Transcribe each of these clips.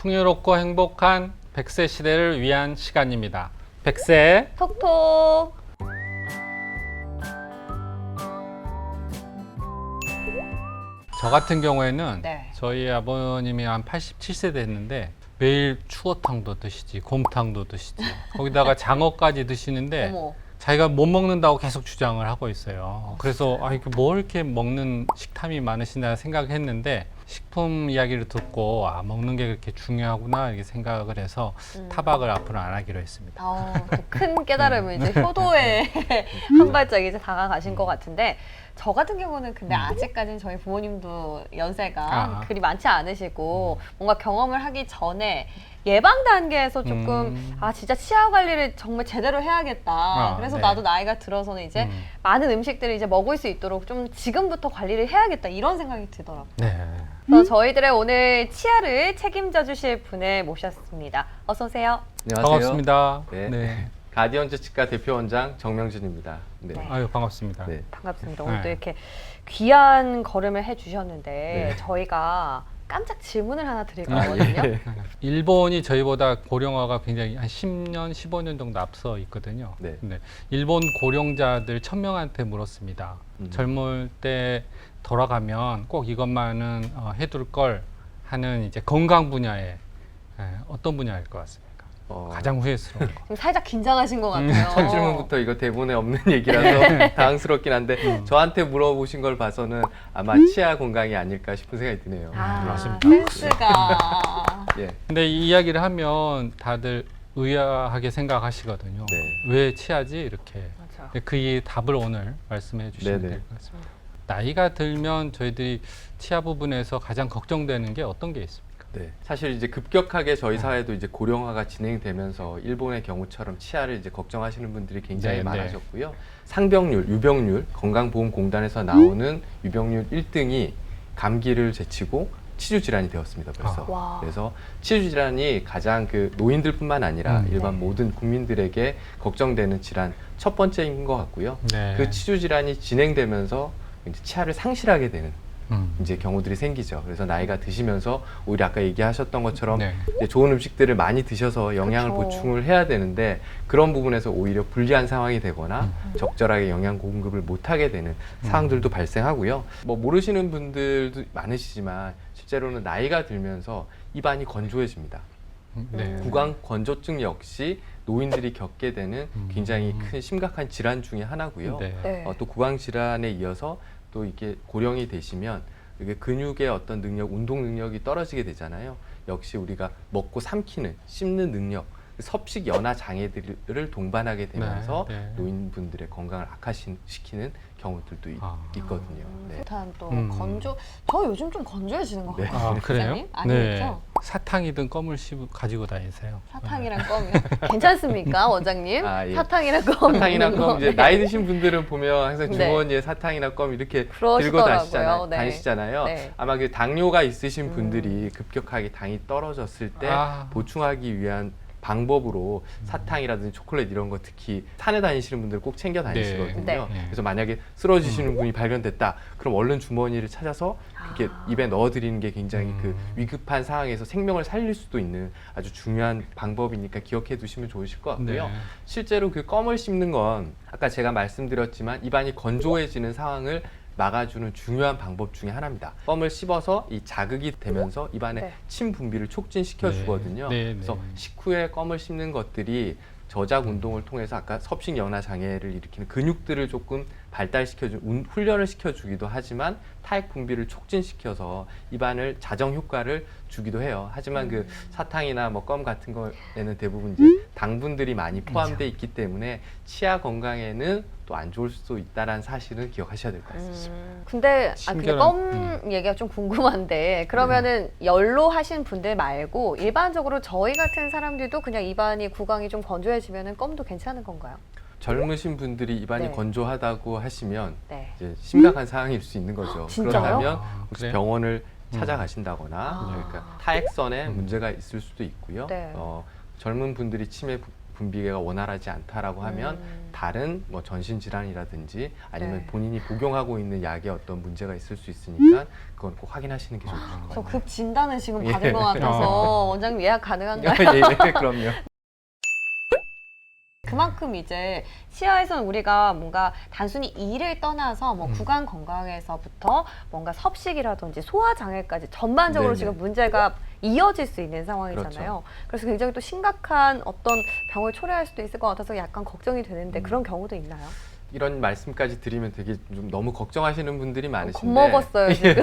풍요롭고 행복한 100세 시대를 위한 시간입니다. 100세 톡톡. 저 같은 경우에는 네. 저희 아버님이 한 87세 됐는데 매일 추어탕도 드시지 곰탕도 드시지 거기다가 장어까지 드시는데 어머. 자기가 못 먹는다고 계속 주장을 하고 있어요. 그래서 이게 뭐 이렇게 먹는 식탐이 많으시나 생각했는데 식품 이야기를 듣고 먹는 게 그렇게 중요하구나 이렇게 생각을 해서 타박을 앞으로 안 하기로 했습니다. 또 큰 깨달음을 이제 효도에 한 발짝 이제 다가가신 것 같은데 저 같은 경우는 근데 아직까지는 저희 부모님도 연세가 그리 많지 않으시고 뭔가 경험을 하기 전에 예방 단계에서 조금 진짜 치아 관리를 정말 제대로 해야겠다. 그래서 네. 나도 나이가 들어서는 이제 많은 음식들을 이제 먹을 수 있도록 좀 지금부터 관리를 해야겠다 이런 생각이 들더라고요. 네. 그래서 저희들의 오늘 치아를 책임져 주실 분을 모셨습니다. 어서 오세요. 안녕하세요. 반갑습니다. 네. 네. 가디언즈 치과 대표 원장 정명준입니다. 네. 네. 아유 반갑습니다. 네. 반갑습니다. 오늘 또 네. 이렇게 귀한 걸음을 해주셨는데 네. 저희가 깜짝 질문을 하나 드릴 아, 거거든요. 예. 일본이 저희보다 고령화가 굉장히 한 10년, 15년 정도 앞서 있거든요. 네. 근데 일본 고령자들 1000명한테 물었습니다. 젊을 때 돌아가면 꼭 이것만은 해둘 걸 하는 이제 건강 분야에 어떤 분야일 것 같습니까? 가장 후회스러운 거. 지금 살짝 긴장하신 것 같아요. 첫 질문부터 이거 대본에 없는 얘기라서 당황스럽긴 한데 저한테 물어보신 걸 봐서는 아마 치아 건강이 아닐까 싶은 생각이 드네요. 맞습니다. 센스가. 예. 근데 이 이야기를 하면 다들 의아하게 생각하시거든요. 네. 왜 치아지? 이렇게. 맞아. 그 답을 오늘 말씀해 주시면 네네. 될 것 같습니다. 나이가 들면 저희들이 치아 부분에서 가장 걱정되는 게 어떤 게 있습니까? 네. 사실 이제 급격하게 저희 사회도 이제 고령화가 진행되면서 일본의 경우처럼 치아를 이제 걱정하시는 분들이 굉장히 네, 많아졌고요. 상병률, 유병률, 건강보험공단에서 나오는 유병률 1등이 감기를 제치고 치주 질환이 되었습니다. 벌써. 와. 그래서 치주 질환이 가장 그 노인들뿐만 아니라 일반 네. 모든 국민들에게 걱정되는 질환 첫 번째인 것 같고요. 네. 그 치주 질환이 진행되면서 이제 치아를 상실하게 되는 이제 경우들이 생기죠. 그래서 나이가 드시면서 오히려 아까 얘기하셨던 것처럼 네. 이제 좋은 음식들을 많이 드셔서 영양을 그쵸. 보충을 해야 되는데 그런 부분에서 오히려 불리한 상황이 되거나 적절하게 영양 공급을 못하게 되는 상황들도 발생하고요. 뭐 모르시는 분들도 많으시지만 실제로는 나이가 들면서 입안이 건조해집니다. 네. 구강 건조증 역시 노인들이 겪게 되는 굉장히 큰 심각한 질환 중에 하나고요. 네. 네. 또 구강 질환에 이어서 또 이게 고령이 되시면 이게 근육의 어떤 능력, 운동 능력이 떨어지게 되잖아요. 역시 우리가 먹고 삼키는, 씹는 능력, 섭식 연화 장애들을 동반하게 되면서 네, 네. 노인분들의 건강을 악화시키는 경우들도 있거든요. 네. 일단 또 음. 저 요즘 좀 건조해지는 것 네. 같아요. 그래요? 기자님? 아니겠죠? 사탕이든 껌을 가지고 다니세요. 사탕이랑 껌이요. 괜찮습니까, 원장님? 아, 예. 사탕이랑 껌. 사탕이나 먹는 껌 거. 이제 나이 드신 분들은 보면 항상 네. 주머니에 사탕이나 껌 이렇게 들고 그러시더라고요. 네. 다니시잖아요. 네. 아마 그 당뇨가 있으신 분들이 급격하게 당이 떨어졌을 때 보충하기 위한 방법으로 사탕이라든지 초콜릿 이런 거 특히 산에 다니시는 분들 꼭 챙겨 다니시거든요. 네. 네. 그래서 만약에 쓰러지시는 분이 발견됐다. 그럼 얼른 주머니를 찾아서 이렇게 입에 넣어드리는 게 굉장히 그 위급한 상황에서 생명을 살릴 수도 있는 아주 중요한 방법이니까 기억해 두시면 좋으실 것 같고요. 네. 실제로 그 껌을 씹는 건 아까 제가 말씀드렸지만 입안이 건조해지는 상황을 막아주는 중요한 방법 중에 하나입니다. 껌을 씹어서 이 자극이 되면서 입안에 네. 침 분비를 촉진시켜 주거든요. 네, 네, 그래서 네. 식후에 껌을 씹는 것들이 저작 운동을 통해서 아까 섭식 연화 장애를 일으키는 근육들을 조금 발달시켜주는 훈련을 시켜주기도 하지만 타액 분비를 촉진시켜서 입안을 자정 효과를 주기도 해요. 하지만 그 사탕이나 뭐 껌 같은 거에는 대부분 이제 당분들이 많이 포함되어 있기 때문에 치아 건강에는 또 안 좋을 수도 있다는 사실은 기억하셔야 될 것 같습니다. 근데 신기한- 껌 얘기가 좀 궁금한데 그러면은 연로 하신 분들 말고 일반적으로 저희 같은 사람들도 그냥 입안이 구강이 좀 건조해지면은 껌도 괜찮은 건가요? 젊으신 분들이 입안이 네. 건조하다고 하시면 네. 이제 심각한 상황일 수 있는 거죠. 진짜요? 그렇다면 혹시 그래요? 병원을 찾아가신다거나 아. 그러니까 타액선에 문제가 있을 수도 있고요. 네. 젊은 분들이 침에 분비계가 원활하지 않다라고 하면 다른 뭐 전신 질환이라든지 아니면 본인이 복용하고 있는 약에 어떤 문제가 있을 수 있으니까 그건 꼭 확인하시는 게 좋을 것 같아요. 저 급 진단을 지금 받은 것 같아서 원장님 예약 가능한가요? 예, 그럼요. 그만큼 이제 치아에서는 우리가 뭔가 단순히 이를 떠나서 뭐 구강 건강에서부터 뭔가 섭식이라든지 소화 장애까지 전반적으로 네네. 지금 문제가 이어질 수 있는 상황이잖아요. 그래서 굉장히 또 심각한 어떤 병을 초래할 수도 있을 것 같아서 약간 걱정이 되는데 그런 경우도 있나요? 이런 말씀까지 드리면 되게 좀 너무 걱정하시는 분들이 많으신데 겁먹었어요 지금.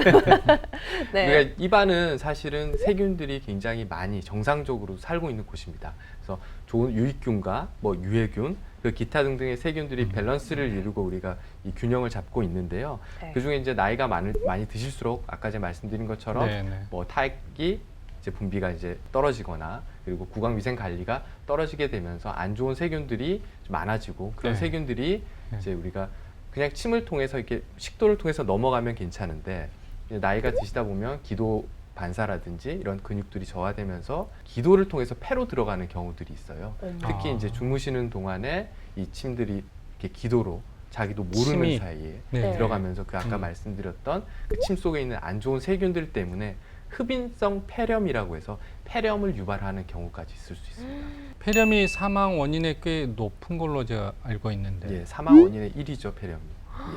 네. 그러니까 입안은 사실은 세균들이 굉장히 많이 정상적으로 살고 있는 곳입니다. 그래서 좋은 유익균과 뭐 유해균, 그 기타 등등의 세균들이 밸런스를 이루고 우리가 이 균형을 잡고 있는데요. 네. 그중에 이제 나이가 많이 드실수록 아까 제가 말씀드린 것처럼 뭐 타액이 이제 분비가 이제 떨어지거나 그리고 구강 위생 관리가 떨어지게 되면서 안 좋은 세균들이 좀 많아지고 그런 네. 세균들이 이제 우리가 그냥 침을 통해서 이렇게 식도를 통해서 넘어가면 괜찮은데 이제 나이가 드시다 보면 기도 반사라든지 이런 근육들이 저하되면서 기도를 통해서 폐로 들어가는 경우들이 있어요. 특히 이제 주무시는 동안에 이 침들이 이렇게 기도로 자기도 모르는 침이, 사이에 네. 들어가면서 그 아까 말씀드렸던 그 침 속에 있는 안 좋은 세균들 때문에 흡인성 폐렴이라고 해서 폐렴을 유발하는 경우까지 있을 수 있습니다. 폐렴이 사망 원인에 꽤 높은 걸로 제가 알고 있는데 예, 사망 원인의 1위죠, 폐렴이.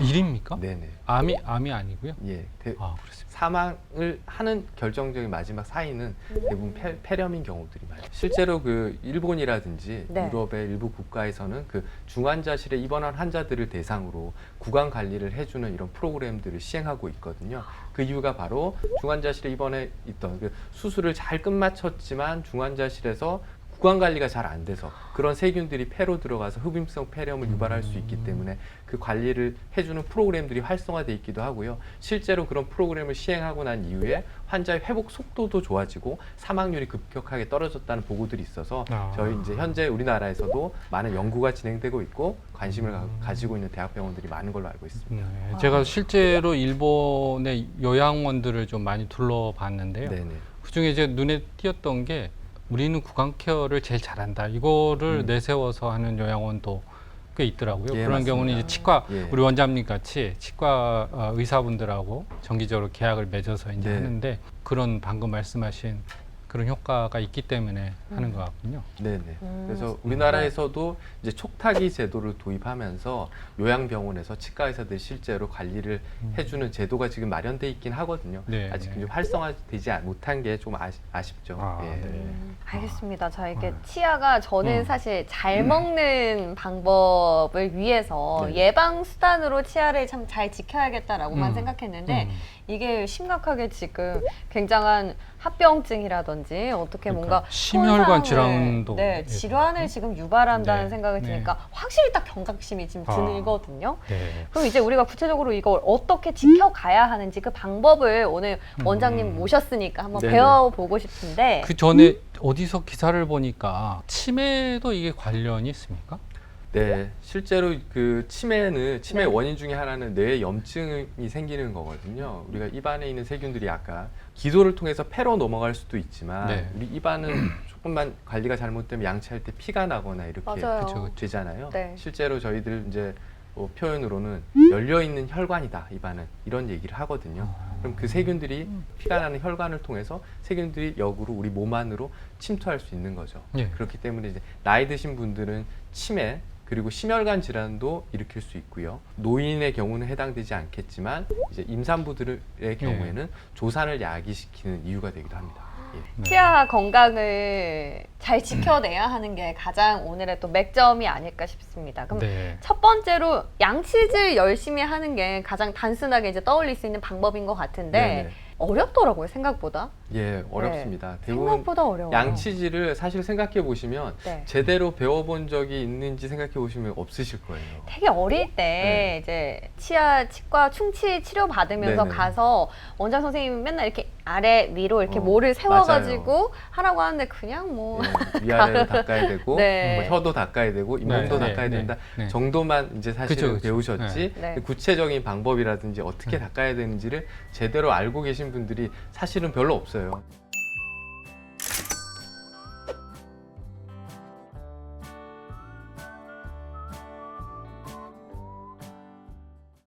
일입니까? 네네. 암이 아니고요? 예, 아, 그렇습니다. 사망을 하는 결정적인 마지막 사인은 대부분 폐렴인 경우들이 많아요. 실제로 그 일본이라든지 네. 유럽의 일부 국가에서는 그 중환자실에 입원한 환자들을 대상으로 구강 관리를 해주는 이런 프로그램들을 시행하고 있거든요. 그 이유가 바로 중환자실에 입원해 있던 그 수술을 잘 끝마쳤지만 중환자실에서 구강 관리가 잘 안 돼서 그런 세균들이 폐로 들어가서 흡입성 폐렴을 유발할 수 있기 때문에 그 관리를 해주는 프로그램들이 활성화돼 있기도 하고요. 실제로 그런 프로그램을 시행하고 난 이후에 환자의 회복 속도도 좋아지고 사망률이 급격하게 떨어졌다는 보고들이 있어서 저희 이제 현재 우리나라에서도 많은 연구가 진행되고 있고 관심을 가지고 있는 대학병원들이 많은 걸로 알고 있습니다. 네, 제가 실제로 일본의 요양원들을 좀 많이 둘러봤는데요. 네네. 그중에 이제 눈에 띄었던 게 우리는 구강 케어를 제일 잘한다. 이거를 내세워서 하는 요양원도 꽤 있더라고요. 예, 그런 맞습니다. 경우는 이제 치과 예. 우리 원장님 같이 치과 의사분들하고 정기적으로 계약을 맺어서 이제 네. 하는데 그런 방금 말씀하신 그런 효과가 있기 때문에 하는 것 같군요. 네네. 그래서 우리나라에서도 이제 촉탁이 제도를 도입하면서 요양병원에서 치과 의사들이 실제로 관리를 해주는 제도가 지금 마련돼 있긴 하거든요. 네, 아직 네. 좀 활성화되지 못한 게 좀 아쉽죠. 아, 예. 네. 알겠습니다. 자, 이게 네. 치아가 저는 사실 잘 먹는 방법을 위해서 네. 예방 수단으로 치아를 참 잘 지켜야겠다라고만 음. 생각했는데 이게 심각하게 지금 굉장한 합병증이라든지 어떻게 뭔가 심혈관 손상을, 질환도 네, 질환을 지금 유발한다는 네. 생각이 네. 드니까 확실히 딱 경각심이 지금 아. 들거든요. 네. 그럼 이제 우리가 구체적으로 이걸 어떻게 지켜가야 하는지 그 방법을 오늘 원장님 모셨으니까 한번 네네. 배워보고 싶은데 그 전에 어디서 기사를 보니까 치매도 이게 관련이 있습니까? 네, 실제로 그 치매의 네. 원인 중에 하나는 뇌에 염증이 생기는 거거든요. 우리가 입안에 있는 세균들이 아까 기도를 통해서 폐로 넘어갈 수도 있지만 네. 우리 입안은 조금만 관리가 잘못되면 양치할 때 피가 나거나 이렇게 맞아요. 그쵸. 되잖아요. 네. 실제로 저희들 이제 표현으로는 열려 있는 혈관이다 입안은 이런 얘기를 하거든요. 그럼 그 세균들이 피가 나는 혈관을 통해서 세균들이 역으로 우리 몸 안으로 침투할 수 있는 거죠. 예. 그렇기 때문에 이제 나이 드신 분들은 치매 그리고 심혈관 질환도 일으킬 수 있고요. 노인의 경우는 해당되지 않겠지만 이제 임산부들의 경우에는 조산을 야기시키는 이유가 되기도 합니다. 예. 네. 치아 건강을 잘 지켜내야 하는 게 가장 오늘의 또 맥점이 아닐까 싶습니다. 그럼 네. 첫 번째로 양치질 열심히 하는 게 가장 단순하게 이제 떠올릴 수 있는 방법인 것 같은데 네네. 어렵더라고요, 생각보다. 예, 어렵습니다. 대부분 생각보다 어려워요. 양치질을 사실 생각해 보시면 네. 제대로 배워본 적이 있는지 생각해 보시면 없으실 거예요. 되게 어릴 때 이제 치과 충치 치료 받으면서 네네. 가서 원장 선생님이 맨날 이렇게 아래 위로 이렇게 모를 세워가지고 하라고 하는데 그냥 뭐 예, 위아래로 닦아야 되고 네. 뭐 혀도 닦아야 되고 잇몸도 네, 닦아야 네, 된다 네. 정도만 이제 사실은 그쵸. 배우셨지 네. 네. 구체적인 방법이라든지 어떻게 닦아야 되는지를 제대로 알고 계신 분들이 사실은 별로 없어요.